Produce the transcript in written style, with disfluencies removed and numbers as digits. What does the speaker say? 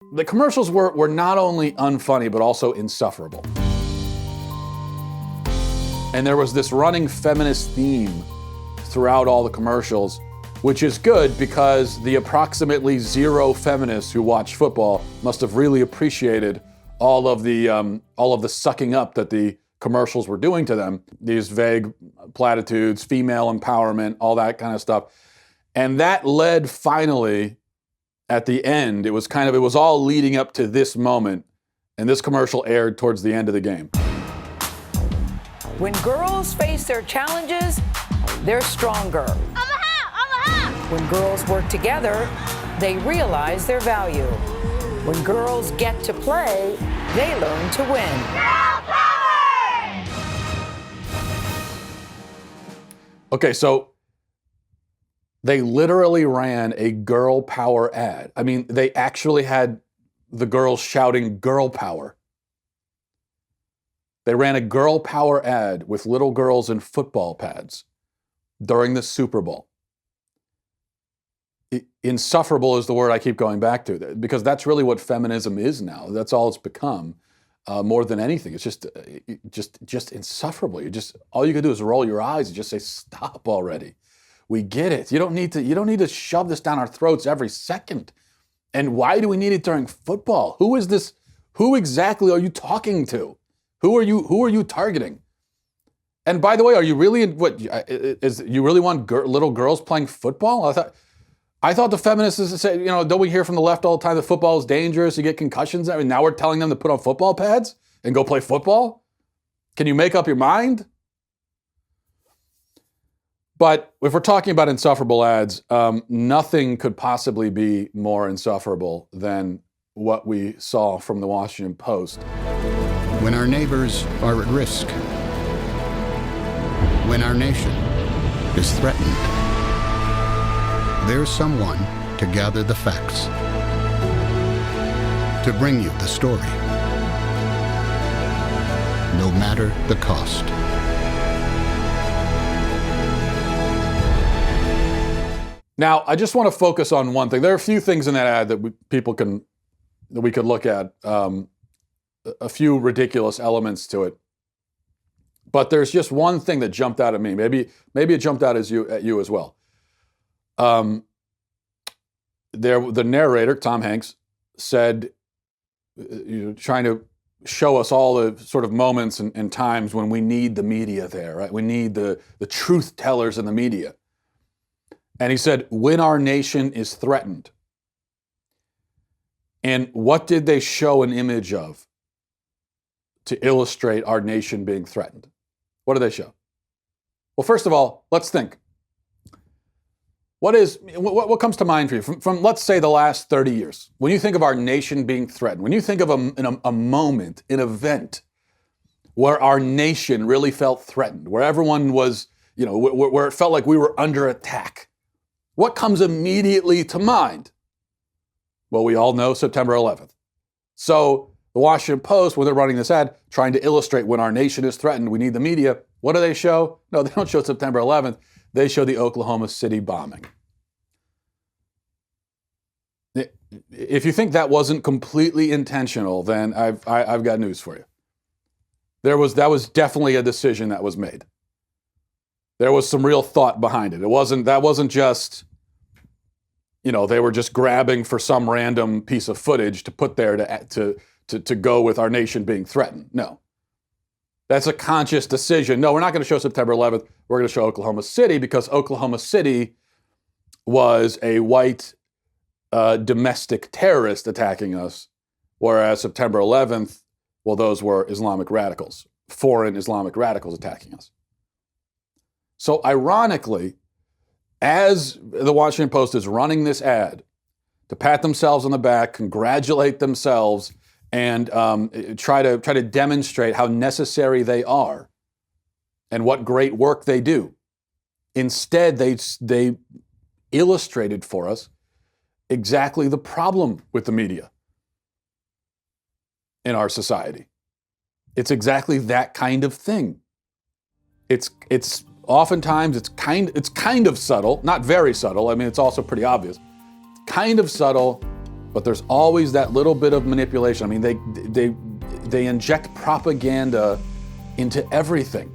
The commercials were not only unfunny, but also insufferable. And there was this running feminist theme throughout all the commercials, which is good because the approximately zero feminists who watch football must have really appreciated all of the sucking up that the commercials were doing to them. These vague platitudes, female empowerment, all that kind of stuff. And that led finally, at the end, it was all leading up to this moment, and this commercial aired towards the end of the game. When girls face their challenges, they're stronger. I'm a hat! When girls work together, they realize their value. When girls get to play, they learn to win. Girl power! Okay, so they literally ran a girl power ad. I mean, they actually had the girls shouting girl power. They ran a girl power ad with little girls in football pads during the Super Bowl. Insufferable is the word I keep going back to, because that's really what feminism is now. That's all it's become, more than anything. It's just insufferable. All you can do is roll your eyes and just say, "Stop already. We get it. You don't need to shove this down our throats every second. And why do we need it during football? Who is this? Who exactly are you talking to? Who are you targeting? And by the way, are you really you really want little girls playing football? I thought the feminists say, don't we hear from the left all the time that football is dangerous, you get concussions? I mean, now we're telling them to put on football pads and go play football? Can you make up your mind? But if we're talking about insufferable ads, nothing could possibly be more insufferable than what we saw from the Washington Post. When our neighbors are at risk, when our nation is threatened, there's someone to gather the facts, to bring you the story, no matter the cost. Now, I just want to focus on one thing. There are a few things in that ad that we could look at, a few ridiculous elements to it. But there's just one thing that jumped out at me. Maybe it jumped out at you as well. The narrator, Tom Hanks, said, trying to show us all the sort of moments and times when we need the media there, right? We need the truth tellers in the media. And he said, when our nation is threatened. And what did they show an image of to illustrate our nation being threatened? What did they show? Well, first of all, let's think. What comes to mind for you from let's say, the last 30 years? When you think of our nation being threatened, when you think of a moment, an event where our nation really felt threatened, where everyone was, where it felt like we were under attack, what comes immediately to mind? Well, we all know September 11th. So the Washington Post, when they're running this ad, trying to illustrate when our nation is threatened, we need the media. What do they show? No, they don't show September 11th. They show the Oklahoma City bombing. If you think that wasn't completely intentional, then I've got news for you. That was definitely a decision that was made. There was some real thought behind it. That wasn't just, they were just grabbing for some random piece of footage to put there to go with our nation being threatened. No. That's a conscious decision. No, we're not going to show September 11th. We're going to show Oklahoma City because Oklahoma City was a white domestic terrorist attacking us, whereas September 11th, well, those were Islamic radicals, foreign Islamic radicals attacking us. So ironically, as the Washington Post is running this ad to pat themselves on the back, congratulate themselves, and try to demonstrate how necessary they are and what great work they do. Instead, they illustrated for us exactly the problem with the media in our society. It's exactly that kind of thing. It's oftentimes it's kind of subtle, not very subtle. I mean, it's also pretty obvious. Kind of subtle, But there's always that little bit of manipulation. I mean, they inject propaganda into everything.